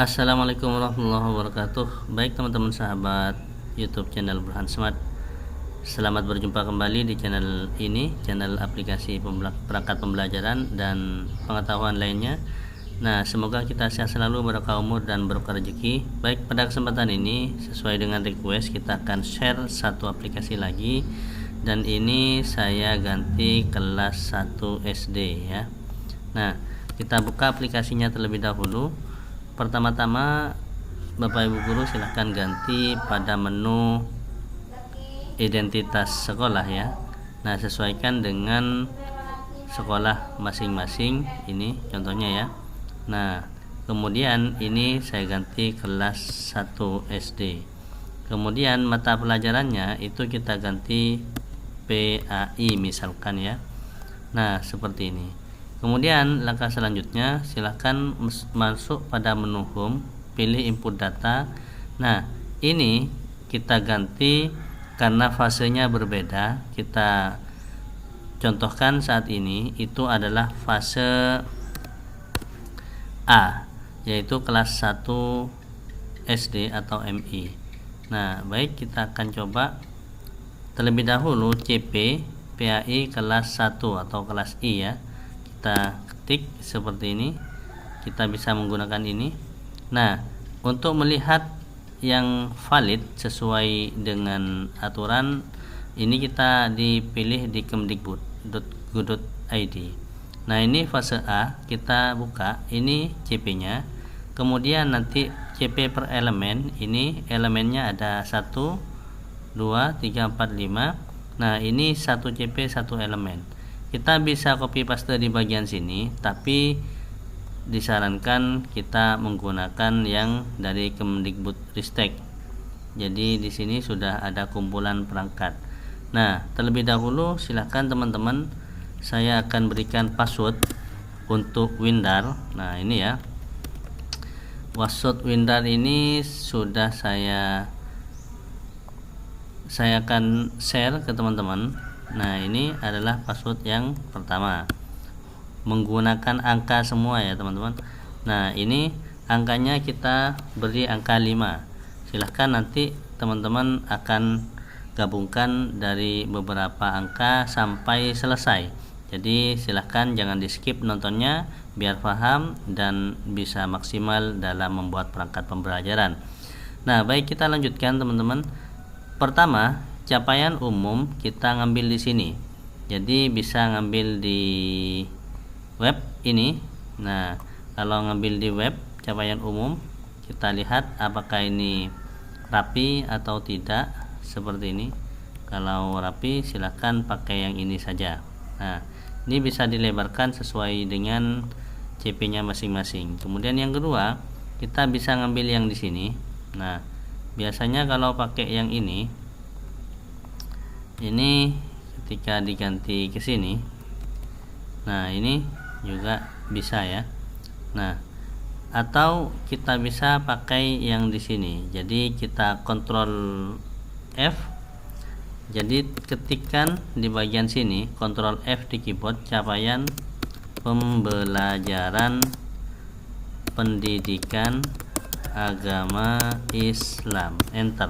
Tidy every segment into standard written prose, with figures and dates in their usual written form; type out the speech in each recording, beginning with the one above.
Assalamualaikum warahmatullahi wabarakatuh. Baik teman-teman sahabat YouTube channel Burhan Smart, selamat berjumpa kembali di channel ini, channel aplikasi perangkat pembelajaran dan pengetahuan lainnya. Nah, semoga kita sehat selalu, berkah umur dan berkah rezeki. Baik, pada kesempatan ini sesuai dengan request kita akan share satu aplikasi lagi, dan ini saya ganti kelas 1 SD ya. Nah, kita buka aplikasinya terlebih dahulu. Pertama-tama Bapak Ibu guru silahkan ganti pada menu identitas sekolah ya. Nah, sesuaikan dengan sekolah masing-masing, ini contohnya ya. Nah, kemudian ini saya ganti kelas 1 SD. Kemudian mata pelajarannya itu kita ganti PAI misalkan ya. Nah, seperti ini. Kemudian langkah selanjutnya silahkan masuk pada menu home, pilih input data. Nah, ini kita ganti karena fasenya berbeda. Kita contohkan saat ini itu adalah fase A, yaitu kelas 1 SD atau MI. Nah, baik, kita akan coba terlebih dahulu CP PAI kelas 1 atau kelas I ya. Kita ketik seperti ini, kita bisa menggunakan ini. Nah, untuk melihat yang valid sesuai dengan aturan ini kita dipilih di kemdikbud.go.id. Nah, ini fase A, kita buka, ini CP nya, kemudian nanti CP per elemen, ini elemennya ada 1 2 3 4 5. Nah, ini 1 CP 1 elemen. Kita bisa copy paste di bagian sini, tapi disarankan kita menggunakan yang dari Kemdikbudristek. Jadi di sini sudah ada kumpulan perangkat. Nah, terlebih dahulu silahkan teman-teman, saya akan berikan password untuk Windar. Nah, ini ya. Password Windar ini sudah saya akan share ke teman-teman. Nah, ini adalah password yang pertama, menggunakan angka semua ya teman-teman. Nah, ini angkanya kita beri angka 5. Silahkan nanti teman-teman akan gabungkan dari beberapa angka sampai selesai. Jadi silahkan jangan di skip nontonnya biar paham dan bisa maksimal dalam membuat perangkat pembelajaran. Nah, baik, kita lanjutkan teman-teman. Pertama, capaian umum kita ngambil di sini. Jadi bisa ngambil di web ini. Nah, kalau ngambil di web capaian umum, kita lihat apakah ini rapi atau tidak, seperti ini. Kalau rapi silahkan pakai yang ini saja. Nah, ini bisa dilebarkan sesuai dengan CP-nya masing-masing. Kemudian yang kedua, kita bisa ngambil yang di sini. Nah, biasanya kalau pakai yang ini ketika diganti ke sini, nah ini juga bisa ya. Nah, atau kita bisa pakai yang di sini. Jadi kita kontrol F. Jadi ketikkan di bagian sini, kontrol F di keyboard, capaian pembelajaran pendidikan agama Islam, enter.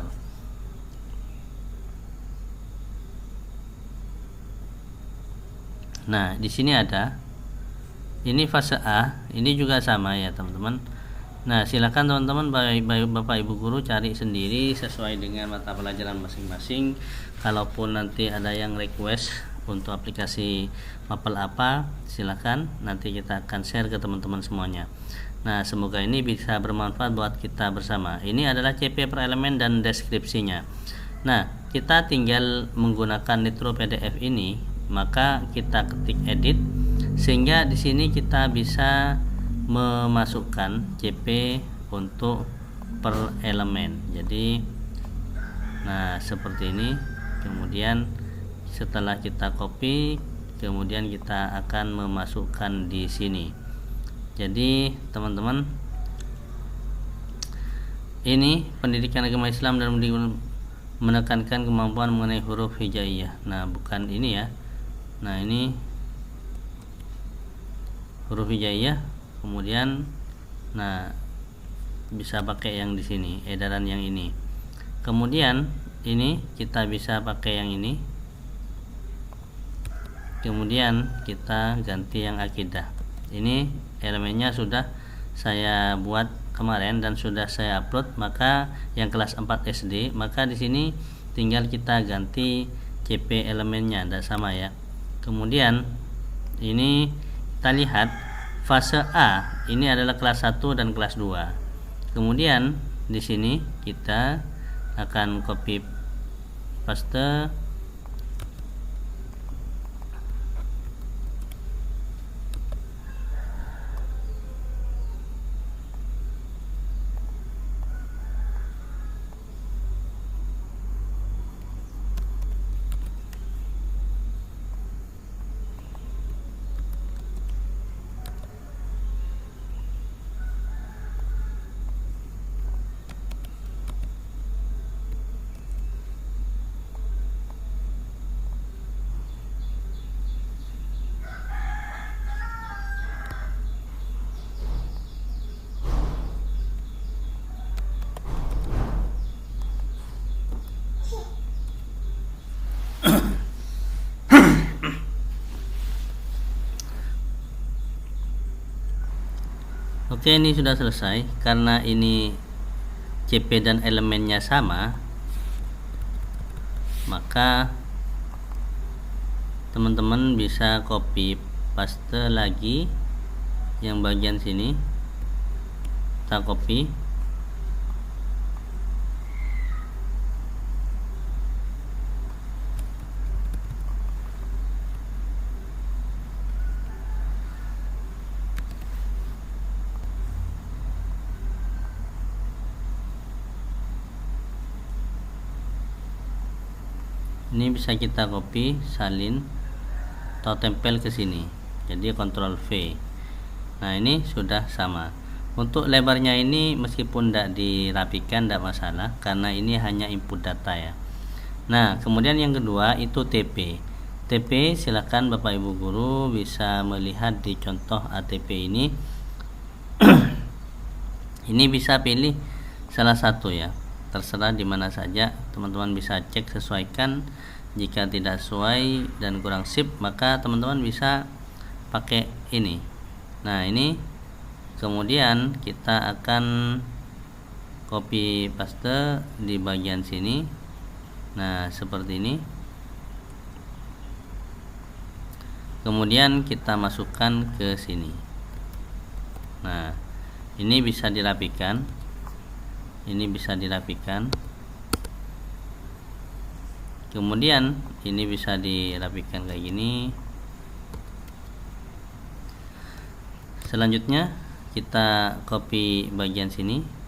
Nah, di sini ada, ini fase A, ini juga sama ya teman-teman. Nah, silakan teman-teman Bapak Ibu guru cari sendiri sesuai dengan mata pelajaran masing-masing. Kalaupun nanti ada yang request untuk aplikasi mapel apa, silakan, nanti kita akan share ke teman-teman semuanya. Nah, semoga ini bisa bermanfaat buat kita bersama. Ini adalah CP per elemen dan deskripsinya. Nah, kita tinggal menggunakan Nitro PDF ini, maka kita ketik edit, sehingga di sini kita bisa memasukkan CP untuk per elemen. Jadi, nah seperti ini. Kemudian setelah kita copy, kemudian kita akan memasukkan di sini. Jadi teman-teman, ini pendidikan agama Islam dan menekankan kemampuan mengenai huruf hijaiyah. Nah, bukan ini ya. Nah, ini huruf hijaiyah. Kemudian, nah bisa pakai yang di sini, edaran yang ini. Kemudian ini kita bisa pakai yang ini. Kemudian kita ganti yang akidah. Ini elemennya sudah saya buat kemarin dan sudah saya upload. Maka yang kelas 4 SD, maka di sini tinggal kita ganti CP elemennya, tidak sama ya. Kemudian ini kita lihat fase A ini adalah kelas 1 dan kelas 2. Kemudian di sini kita akan copy paste. Oke, ini sudah selesai. Karena ini CP dan elemennya sama, maka teman-teman bisa copy paste lagi yang bagian sini, kita copy. Ini bisa kita copy, salin atau tempel ke sini. Jadi Ctrl V. Nah, ini sudah sama. Untuk lebarnya ini meskipun tidak dirapikan tidak masalah, karena ini hanya input data ya. Nah, kemudian yang kedua itu TP. TP silakan Bapak Ibu guru bisa melihat di contoh ATP ini. Ini bisa pilih salah satu ya, terserah di mana saja. Teman-teman bisa cek, sesuaikan. Jika tidak sesuai dan kurang sip, maka teman-teman bisa pakai ini. Nah, ini kemudian kita akan copy paste di bagian sini. Nah, seperti ini. Kemudian kita masukkan ke sini. Nah, ini bisa dirapikan. Ini bisa dirapikan. Kemudian ini bisa dirapikan kayak gini. Selanjutnya kita copy bagian sini.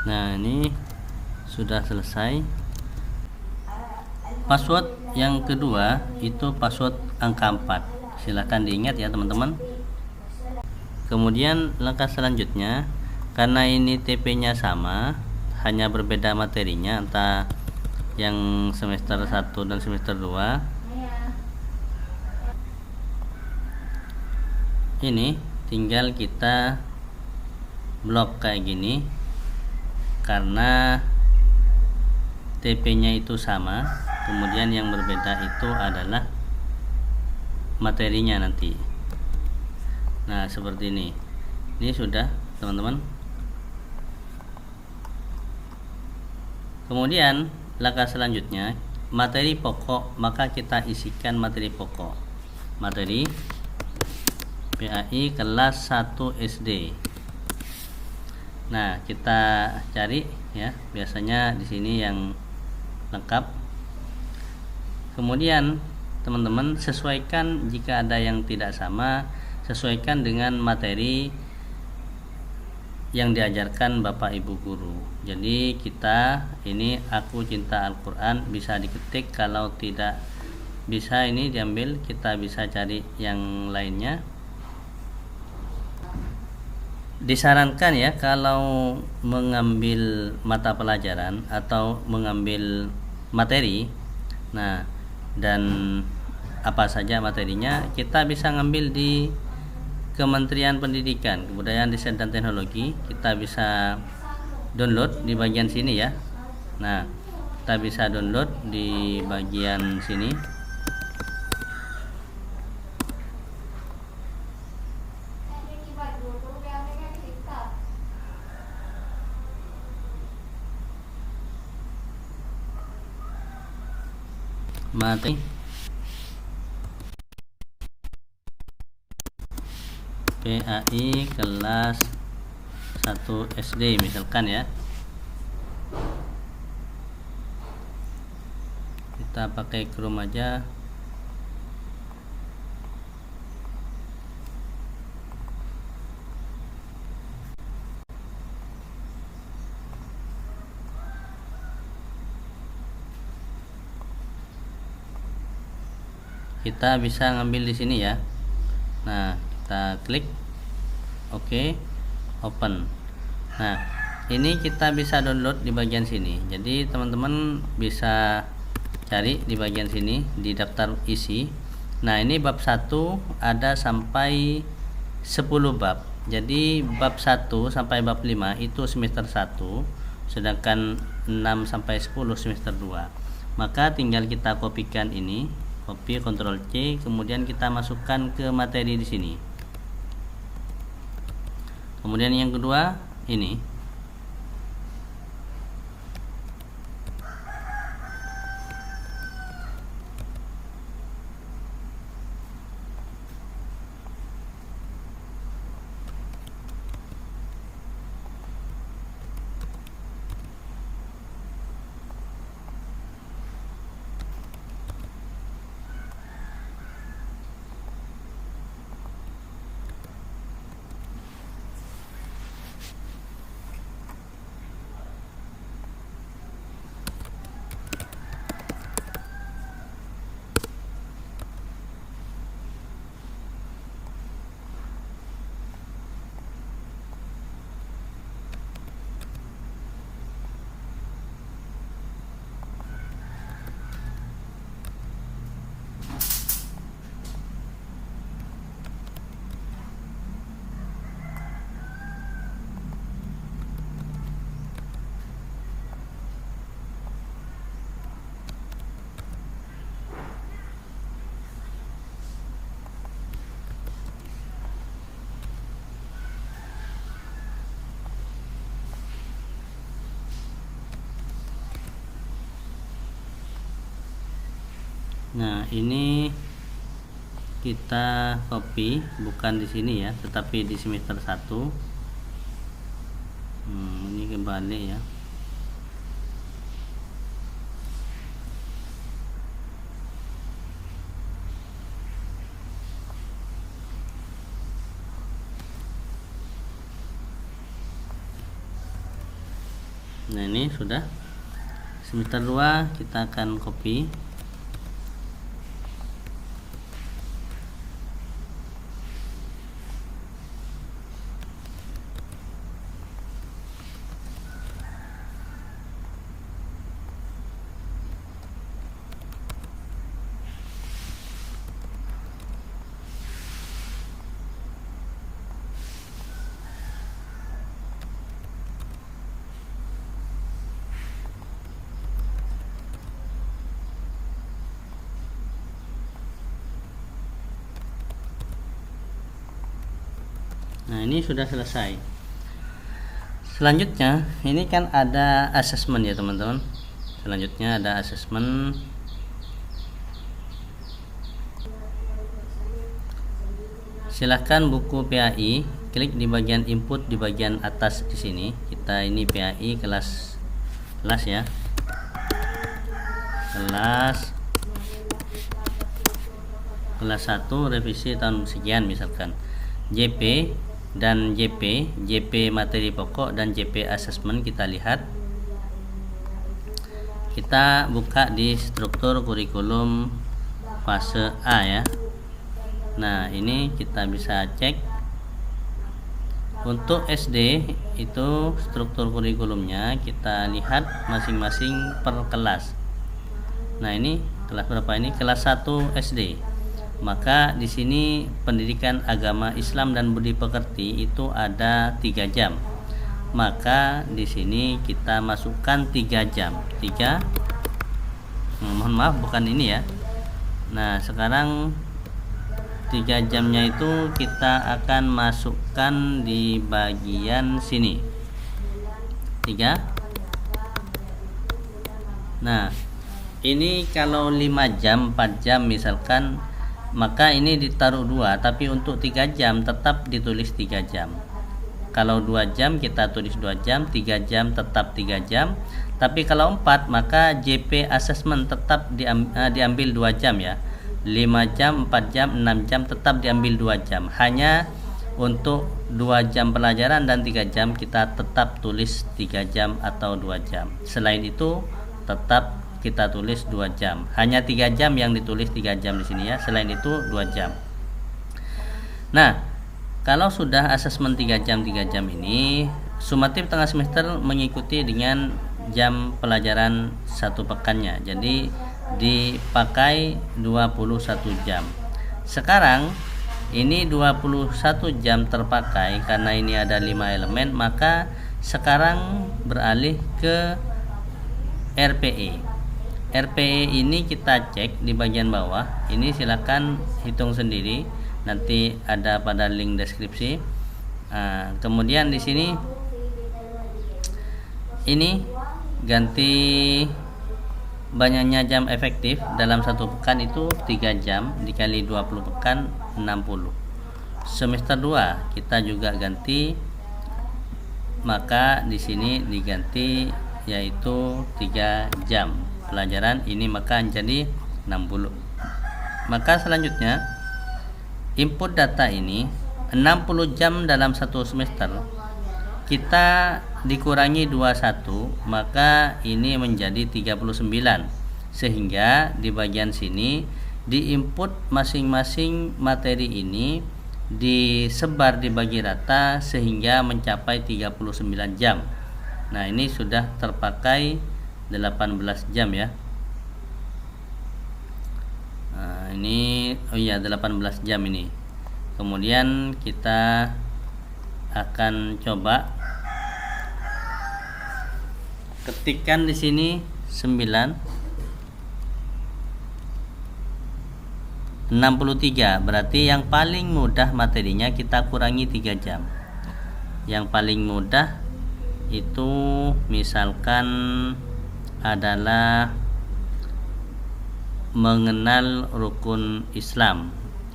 Nah, ini sudah selesai. Password yang kedua itu password angka 4. Silahkan diingat ya teman-teman. Kemudian langkah selanjutnya, karena ini TP-nya sama, hanya berbeda materinya antara yang semester 1 dan semester 2. Ini tinggal kita blok kayak gini, karena TP-nya itu sama, kemudian yang berbeda itu adalah materinya nanti. Nah, seperti ini. Ini sudah, teman-teman. Kemudian langkah selanjutnya, materi pokok, maka kita isikan materi pokok. Materi PAI kelas 1 SD. Nah, kita cari ya, biasanya di sini yang lengkap. Kemudian teman-teman sesuaikan, jika ada yang tidak sama, sesuaikan dengan materi yang diajarkan Bapak Ibu guru. Jadi kita ini Aku Cinta Al-Quran bisa diketik, kalau tidak bisa ini diambil, kita bisa cari yang lainnya. Disarankan ya, kalau mengambil mata pelajaran atau mengambil materi, nah, dan apa saja materinya, kita bisa ngambil di Kementerian Pendidikan, Kebudayaan, Riset dan Teknologi. Kita bisa download di bagian sini ya. Nah, kita bisa download di bagian sini. Materi PAI kelas 1 SD misalkan ya. Kita pakai Chrome aja. Kita bisa ngambil di sini ya. Nah, kita klik oke, open. Nah, ini kita bisa download di bagian sini. Jadi teman-teman bisa cari di bagian sini di daftar isi. Nah, ini bab 1 ada sampai 10 bab. Jadi bab 1 sampai bab 5 itu semester 1, sedangkan 6 sampai 10 semester 2. Maka tinggal kita kopikan ini, copy Ctrl C, kemudian kita masukkan ke materi di sini. Kemudian yang kedua ini, nah ini kita copy, bukan di sini ya, tetapi di semester 1. Ini kembali ya. Nah, ini sudah semester 2, kita akan copy. Nah, ini sudah selesai. Selanjutnya ini kan ada asesmen ya teman-teman. Selanjutnya ada asesmen. Silahkan buku PAI, klik di bagian input di bagian atas di sini. Kita ini PAI kelas ya. Kelas 1 revisi tahun sekian misalkan. JP dan JP materi pokok dan JP assessment kita lihat. Kita buka di struktur kurikulum fase A ya. Nah, ini kita bisa cek untuk SD itu struktur kurikulumnya, kita lihat masing-masing per kelas. Nah, ini kelas berapa ini? Kelas 1 SD. Maka di sini pendidikan agama Islam dan budi pekerti itu ada 3 jam. Maka di sini kita masukkan 3 jam. Mohon maaf bukan ini ya. Nah, sekarang 3 jamnya itu kita akan masukkan di bagian sini. 3. Nah, ini kalau 5 jam, 4 jam misalkan, maka ini ditaruh 2, tapi untuk 3 jam tetap ditulis 3 jam. Kalau 2 jam kita tulis 2 jam, 3 jam tetap 3 jam. Tapi kalau 4 maka JP assessment tetap diambil 2 jam ya. 5 jam, 4 jam, 6 jam tetap diambil 2 jam. Hanya untuk 2 jam pelajaran dan 3 jam kita tetap tulis 3 jam atau 2 jam. Selain itu tetap kita tulis 2 jam. Hanya 3 jam yang ditulis 3 jam di sini ya. Selain itu 2 jam. Nah, kalau sudah asesmen 3 jam ini, sumatif tengah semester mengikuti dengan jam pelajaran 1 pekannya. Jadi dipakai 21 jam. Sekarang ini 21 jam terpakai karena ini ada 5 elemen, maka sekarang beralih ke RPE. RPE ini kita cek di bagian bawah. Ini silakan hitung sendiri, nanti ada pada link deskripsi. Kemudian di sini ini ganti banyaknya jam efektif dalam 1 pekan itu 3 jam dikali 20 pekan 60. Semester 2 kita juga ganti, maka di sini diganti yaitu 3 jam pelajaran ini, maka jadi 60. Maka selanjutnya input data ini 60 jam dalam 1 semester kita dikurangi 21, maka ini menjadi 39. Sehingga di bagian sini di input masing-masing materi ini disebar dibagi rata sehingga mencapai 39 jam. Nah, ini sudah terpakai 18 jam ya. Nah, ini 18 jam ini. Kemudian kita akan coba ketikkan di sini 63, berarti yang paling mudah materinya kita kurangi 3 jam. Yang paling mudah itu misalkan adalah mengenal rukun Islam.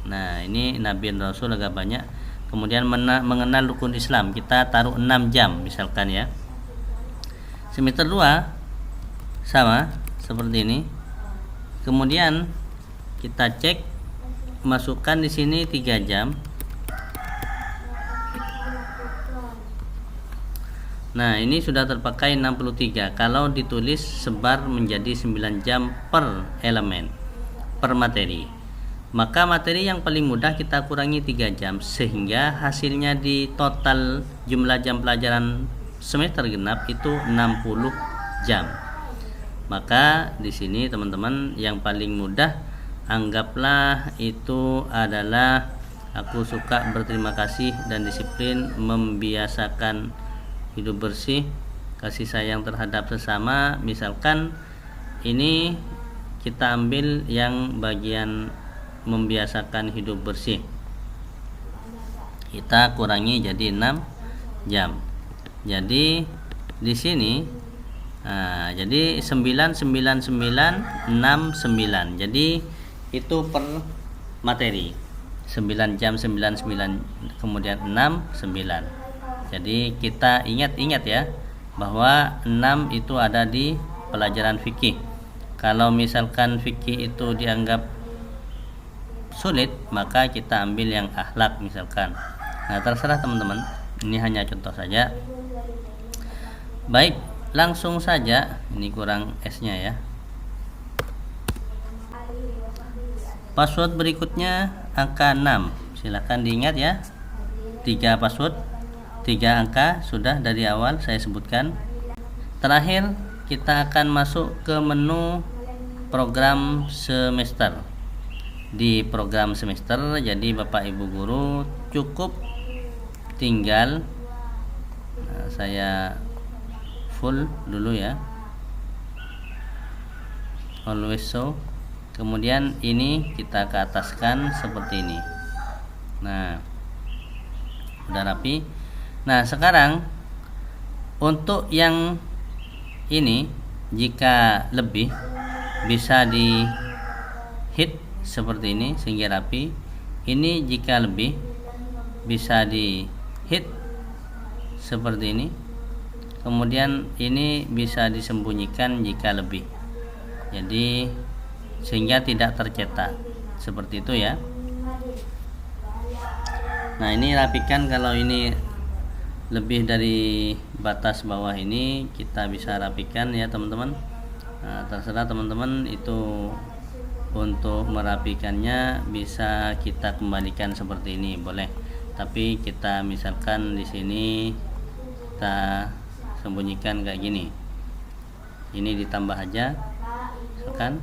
Nah, ini Nabi dan Rasul agak banyak. Kemudian mengenal rukun Islam kita taruh 6 jam misalkan ya. Semester 2 sama seperti ini. Kemudian kita cek, masukkan di sini 3 jam. Nah, ini sudah terpakai 63. Kalau ditulis sebar menjadi 9 jam per elemen, per materi. Maka materi yang paling mudah kita kurangi 3 jam sehingga hasilnya di total jumlah jam pelajaran semester genap itu 60 jam. Maka di sini teman-teman yang paling mudah anggaplah itu adalah aku suka berterima kasih dan disiplin membiasakan hidup bersih, kasih sayang terhadap sesama. Misalkan ini kita ambil yang bagian membiasakan hidup bersih. kita kurangi jadi 6 jam. Jadi di sini jadi 99969. Jadi itu per materi. 9 jam 99 kemudian 6 9. Jadi kita ingat ya bahwa 6 itu ada di pelajaran fikih. Kalau misalkan fikih itu dianggap sulit, maka kita ambil yang akhlak misalkan. Nah, terserah teman-teman. Ini hanya contoh saja. Baik, langsung saja. Ini kurang S-nya ya. Password berikutnya angka 6. Silakan diingat ya. 3 password, 3 angka sudah dari awal saya sebutkan. Terakhir kita akan masuk ke menu program semester. Di program semester, jadi Bapak Ibu guru cukup tinggal saya full dulu ya, always show. Kemudian ini kita ke ataskan seperti ini. Nah, udah rapi. Nah, sekarang untuk yang ini jika lebih bisa di hit seperti ini sehingga rapi. Ini jika lebih bisa di hit seperti ini. Kemudian ini bisa disembunyikan jika lebih. Jadi sehingga tidak tercetak seperti itu ya. Nah, ini rapikan. Kalau ini lebih dari batas bawah ini kita bisa rapikan ya teman-teman. Nah, terserah teman-teman itu untuk merapikannya bisa kita kembalikan seperti ini boleh. Tapi kita misalkan di sini kita sembunyikan kayak gini. Ini ditambah aja misalkan.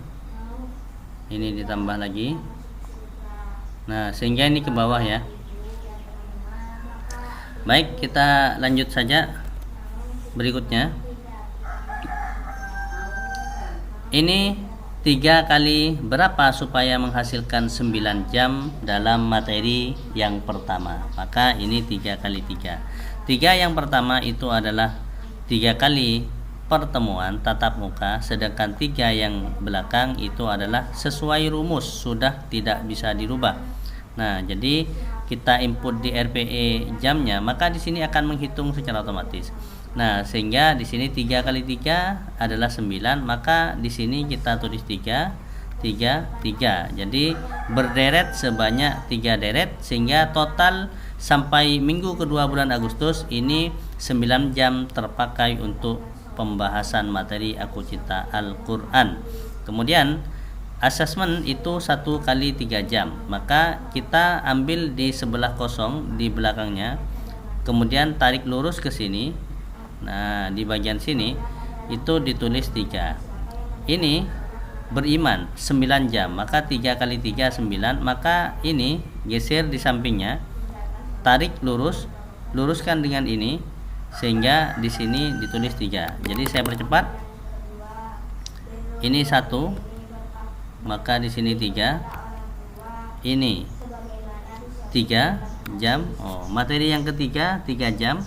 Ini ditambah lagi. Nah, sehingga ini ke bawah ya. Baik, kita lanjut saja berikutnya. Ini 3 kali berapa supaya menghasilkan 9 jam dalam materi yang pertama. Maka ini 3 kali 3. 3 yang pertama itu adalah 3 kali pertemuan tatap muka, sedangkan 3 yang belakang itu adalah sesuai rumus, sudah tidak bisa dirubah. Nah, jadi kita input di RPE jamnya, maka di sini akan menghitung secara otomatis. Nah, sehingga di sini 3 kali 3 adalah 9, maka di sini kita tulis 3 3 3. Jadi berderet sebanyak 3 deret, sehingga total sampai minggu kedua bulan Agustus ini 9 jam terpakai untuk pembahasan materi Aku Cinta Al-Quran. Kemudian asesmen itu 1 kali 3 jam, maka kita ambil di sebelah kosong di belakangnya, kemudian tarik lurus ke sini. Nah, di bagian sini itu ditulis 3. Ini beriman 9 jam, maka 3 kali 3 9, maka ini geser di sampingnya, tarik lurus, luruskan dengan ini sehingga di sini ditulis 3. Jadi saya percepat. Ini 1, maka di sini 3. Ini 3 jam. Materi yang ketiga 3 jam.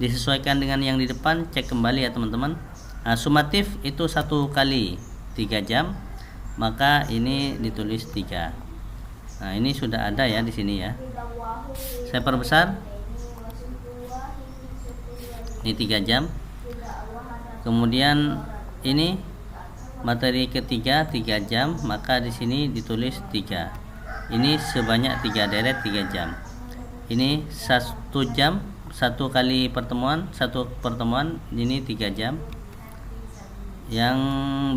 Disesuaikan dengan yang di depan, cek kembali ya teman-teman. Nah, sumatif itu 1 kali 3 jam, maka ini ditulis 3. Nah, ini sudah ada ya di sini ya. Saya perbesar. Ini 3 jam. Kemudian ini materi ketiga 3 jam, maka di sini ditulis 3. Ini sebanyak 3 deret 3 jam. Ini 1 jam, 1 kali pertemuan, 1 pertemuan, ini 3 jam. Yang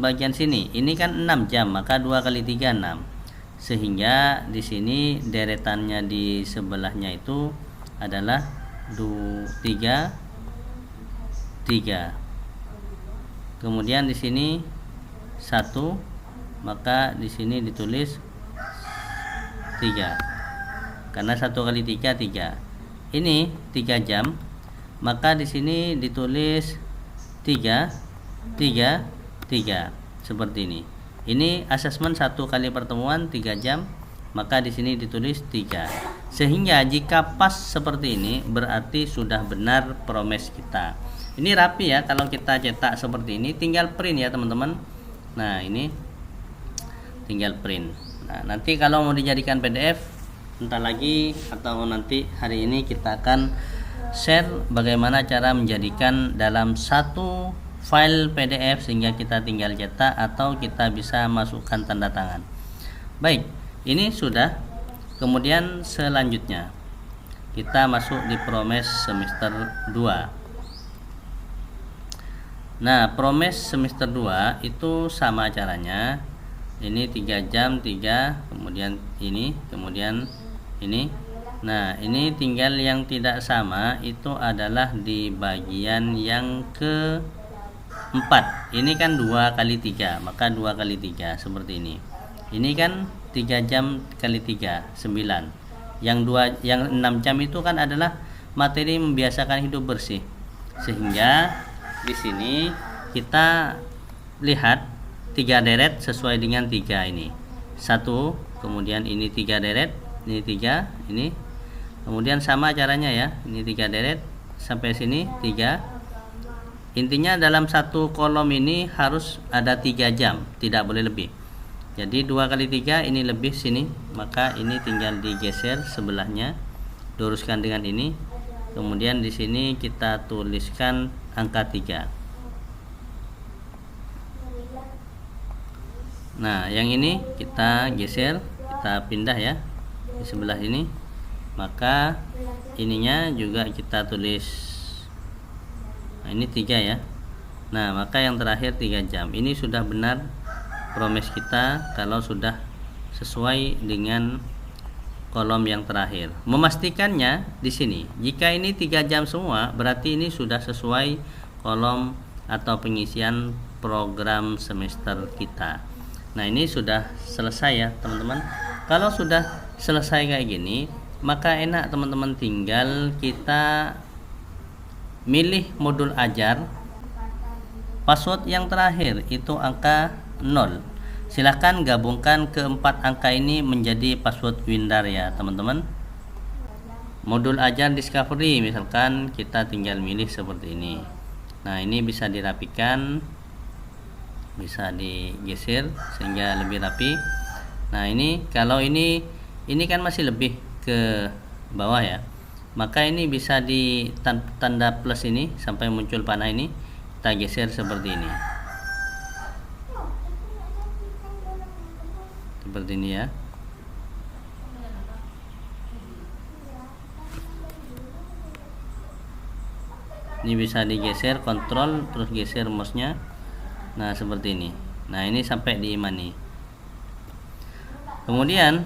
bagian sini ini kan 6 jam, maka 2 kali 3 6. Sehingga di sini deretannya di sebelahnya itu adalah 3 3. Kemudian di sini 1, maka di sini ditulis 3. Karena 1 kali 3 3. Ini 3 jam, maka di sini ditulis 3 3 3 seperti ini. Ini asesmen 1 kali pertemuan 3 jam. maka di sini ditulis 3. Sehingga jika pas seperti ini berarti sudah benar promes kita. Ini rapi ya, kalau kita cetak seperti ini tinggal print ya teman-teman. Nah, ini tinggal print. Nah, nanti kalau mau dijadikan PDF entar lagi atau nanti hari ini kita akan share bagaimana cara menjadikan dalam satu file PDF sehingga kita tinggal cetak atau kita bisa masukkan tanda tangan. Baik, ini sudah. Kemudian selanjutnya kita masuk di promes semester 2. Nah, promes semester 2 itu sama caranya. Ini 3 jam 3, kemudian ini, kemudian ini. Nah, ini tinggal yang tidak sama itu adalah di bagian yang ke-4. Ini kan 2 kali 3, maka 2 kali 3 seperti ini. Ini kan 3 jam kali 3, 9. Yang 6 jam itu kan adalah materi membiasakan hidup bersih. Sehingga di sini kita lihat 3 deret sesuai dengan 3 ini. 1, kemudian ini 3 deret, ini 3, ini. Kemudian sama caranya ya. Ini 3 deret sampai sini 3. Intinya dalam satu kolom ini harus ada 3 jam, tidak boleh lebih. Jadi 2 kali 3 ini lebih sini, maka ini tinggal digeser sebelahnya, luruskan dengan ini. Kemudian di sini kita tuliskan angka 3. Nah, yang ini kita geser, kita pindah ya di sebelah ini. Maka ininya juga kita tulis. Nah, ini 3 ya. Nah, maka yang terakhir 3 jam. Ini sudah benar promes kita kalau sudah sesuai dengan kolom yang terakhir. Memastikannya di sini. Jika ini 3 jam semua, berarti ini sudah sesuai kolom atau pengisian program semester kita. Nah, ini sudah selesai ya, teman-teman. Kalau sudah selesai kayak gini, maka enak teman-teman, tinggal kita milih modul ajar. Password yang terakhir itu angka 0. Silahkan gabungkan keempat angka ini menjadi password Windar ya teman-teman. Modul ajar discovery misalkan kita tinggal milih seperti ini. Nah, ini bisa dirapikan, bisa digeser sehingga lebih rapi. Nah, ini kalau ini kan masih lebih ke bawah ya, maka ini bisa di tanda plus ini sampai muncul panah ini, kita geser seperti ini. Seperti ini ya. Ini bisa digeser, kontrol terus geser mouse-nya. Nah, seperti ini. Nah, ini sampai di imani. Kemudian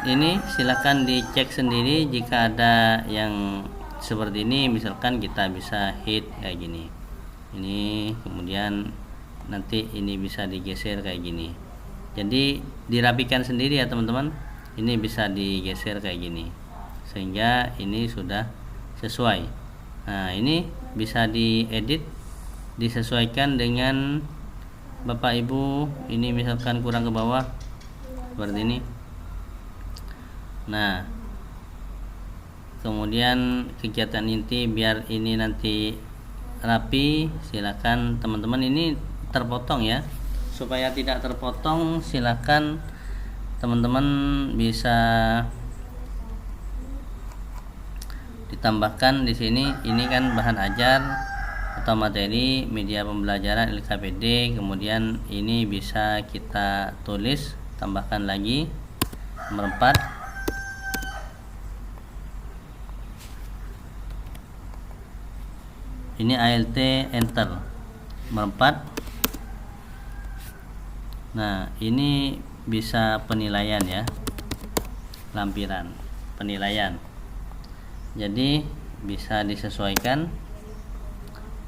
ini silahkan dicek sendiri jika ada yang seperti ini, misalkan kita bisa hit kayak gini. Ini kemudian nanti ini bisa digeser kayak gini. Jadi dirapikan sendiri ya teman-teman. Ini bisa digeser kayak gini sehingga ini sudah sesuai. Nah, ini bisa diedit, disesuaikan dengan Bapak Ibu. Ini misalkan kurang ke bawah seperti ini. Nah, kemudian kegiatan inti biar ini nanti rapi, silakan teman-teman. Ini terpotong ya. Supaya tidak terpotong, silakan teman-teman bisa ditambahkan di sini. Ini kan bahan ajar atau materi media pembelajaran LKPD. Kemudian ini bisa kita tulis, tambahkan lagi nomor 4. Ini ALT enter nomor 4. Nah, ini bisa penilaian ya, lampiran penilaian, jadi bisa disesuaikan.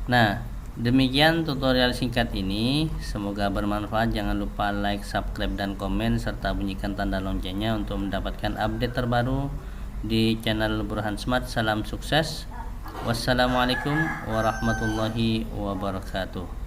Nah, demikian tutorial singkat ini, semoga bermanfaat. Jangan lupa like, subscribe, dan komen serta bunyikan tanda loncengnya untuk mendapatkan update terbaru di channel Burhan Smart. Salam sukses. Wassalamualaikum warahmatullahi wabarakatuh.